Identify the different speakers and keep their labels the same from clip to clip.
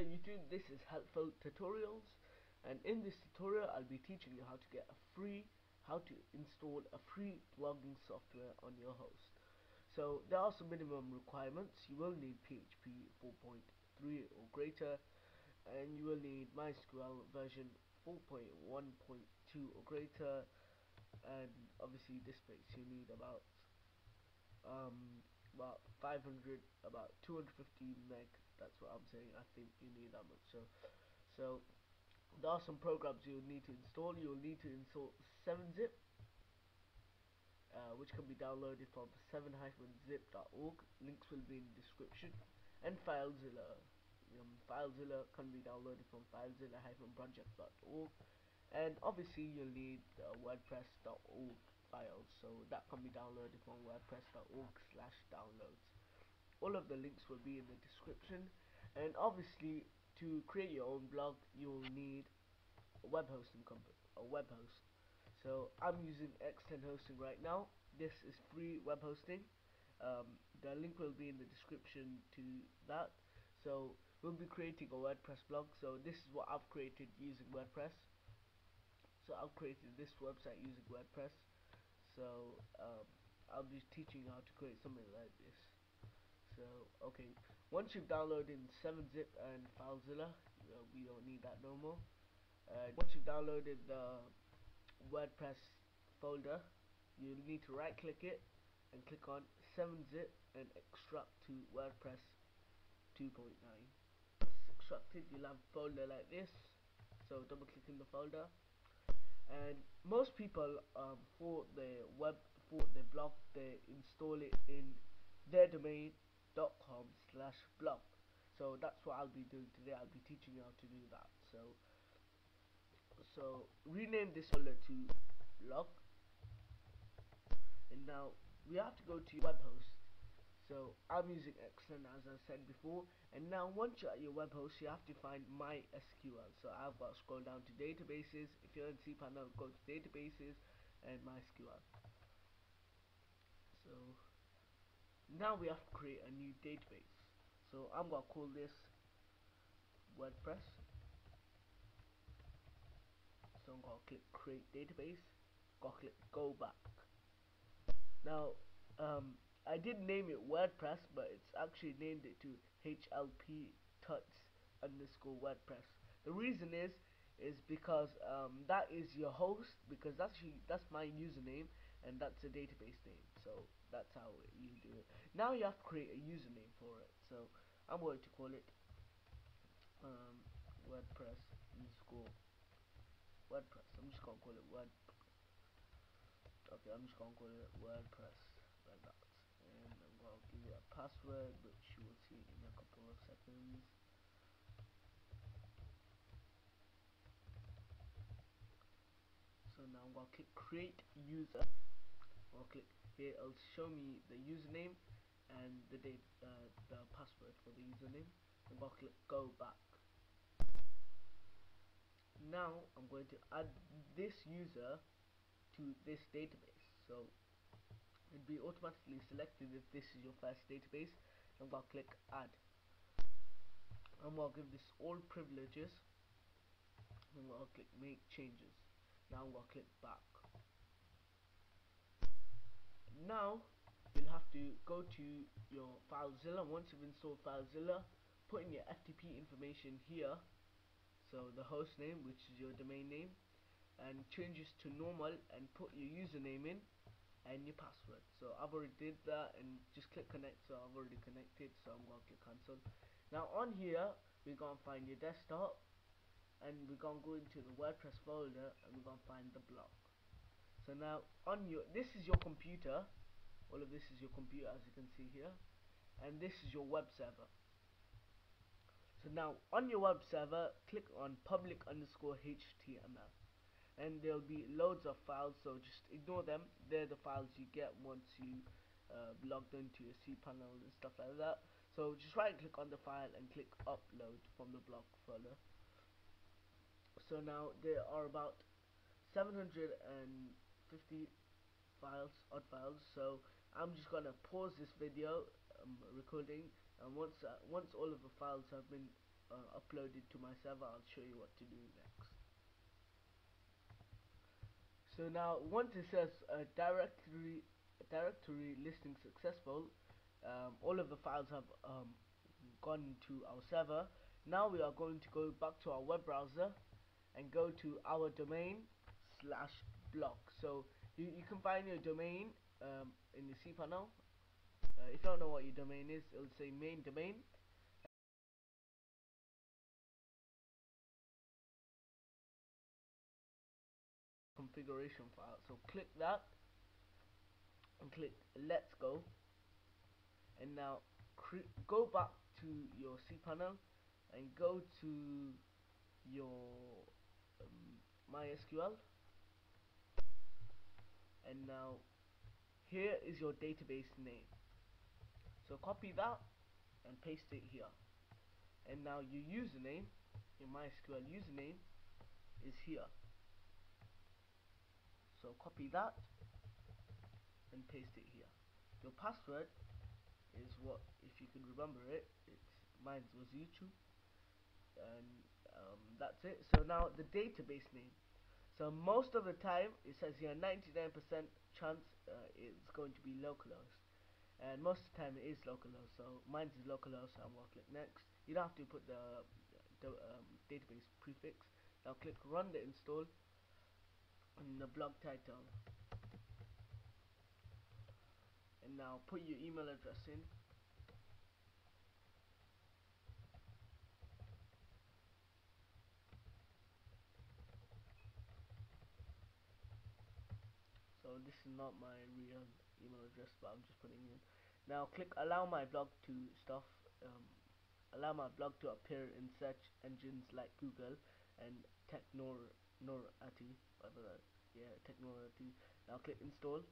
Speaker 1: YouTube, this is Helpful Tutorials, and in this tutorial I'll be teaching you how to install a free blogging software on your host. So there are some minimum requirements. You will need PHP 4.3 or greater, and you will need MySQL version 4.1.2 or greater, and obviously this space you need about 500, about 250 meg. That's what I'm saying. I think you need that much. So there are some programs you'll need to install. You'll need to install 7-zip, which can be downloaded from 7-zip.org. Links will be in the description. And FileZilla. FileZilla can be downloaded from filezilla-project.org. And obviously you'll need the WordPress.org files, so that can be downloaded from wordpress.org/downloads. All of the links will be in the description. And obviously, to create your own blog, you'll need a web hosting company, a web host. So I'm using X10 hosting right now. This is free web hosting. The link will be in the description to that. So we'll be creating a WordPress blog. So this is what I've created using WordPress. So I've created this website using WordPress. So I'll be teaching you how to create something like this. So okay, once you've downloaded 7-zip and FileZilla, we don't need that no more. Once you've downloaded the WordPress folder, you need to right click it and click on 7-zip and extract to WordPress 2.9. Once it's extracted, you'll have a folder like this. So double click in the folder. And most people for their blog, they install it in their domain.com/blog. So that's what I'll be doing today. I'll be teaching you how to do that. So rename this folder to blog, and now we have to go to your web host. So I'm using X10 as I said before, and now once you're at your web host, you have to find MySQL. So I've got to scroll down to databases. If you're in cPanel, go to databases and MySQL. So now we have to create a new database. So I'm gonna call this WordPress. So I'm gonna click create database. Gonna click go back. Now I did name it WordPress, but it's actually named it to HLP tuts_WordPress. The reason is because that is your host, because that's my username and that's a database name. So that's how you do it. Now you have to create a username for it. So I'm going to call it WordPress_WordPress. I'm just gonna call it I'm just gonna call it WordPress like that. And I'm going to give it a password, which you will see in a couple of seconds. So now I'm going to click create user. I'll click here. It'll show me the username and the password for the username. I'm going to click go back. Now I'm going to add this user to this database. So it'll be automatically selected if this is your first database. I'm going to click add. I'm going to give this all privileges. I'm going to click make changes. Now I'm going to click back. Now you'll have to go to your FileZilla. Once you've installed FileZilla, put in your FTP information here. So the host name, which is your domain name, and change this to normal and put your username in and your password. So I've already did that, and just click connect. So I've already connected, so I'm going to click cancel. Now on here we're going to find your desktop, and we're going to go into the WordPress folder, and we're going to find the blog. So now this is your computer. All of this is your computer, as you can see here, and this is your web server. So now on your web server, click on public_HTML. And there'll be loads of files, so just ignore them. They're the files you get once you logged into your cPanel and stuff like that. So just right click on the file and click upload from the blog folder. So now there are about 750 odd files. So I'm just gonna pause this video recording, and once all of the files have been uploaded to my server. I'll show you what to do next. So now once it says directory listing successful, all of the files have gone to our server. Now we are going to go back to our web browser and go to our domain /blog. So you can find your domain in the cPanel. If you don't know what your domain is, it'll say main domain. Configuration file. So click that and click let's go, and now go back to your cPanel and go to your MySQL, and now here is your database name. So copy that and paste it here, and now your username, your MySQL username is here. So copy that and paste it here. Your password is what, if you can remember it, mine was YouTube, and that's it. So now the database name. So most of the time it says here 99% chance it's going to be localhost, and most of the time it is localhost. So mine is localhost, so I'm gonna click next. You don't have to put the database prefix. Now click run the install, and the blog title, and now put your email address in. So this is not my real email address, but I'm just putting in. Now click allow my blog to stuff. Allow my blog to appear in search engines like Google and Technorati, Technorati. Now click install,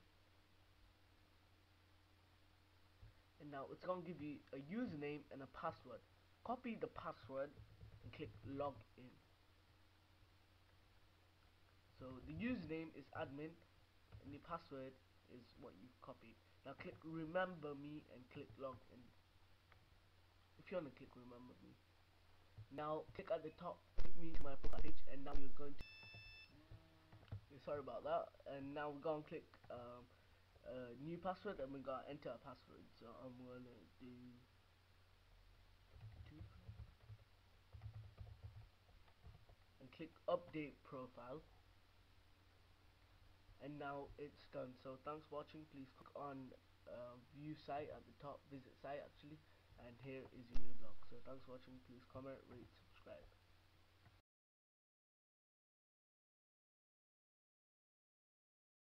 Speaker 1: and now it's gonna give you a username and a password. Copy the password and click log in. So the username is admin and the password is what you copied. Now click remember me and click log in. If you want to click remember me. Now click at the top, take me to my profile page, and now you're going to, sorry about that, and now we're going to click new password, and we're going to enter a password. So I'm going to do 2 and click update profile, and now it's done. So thanks for watching. Please click on view site at the top, visit site actually, and here is your new blog. So thanks for watching. Please comment, rate, subscribe.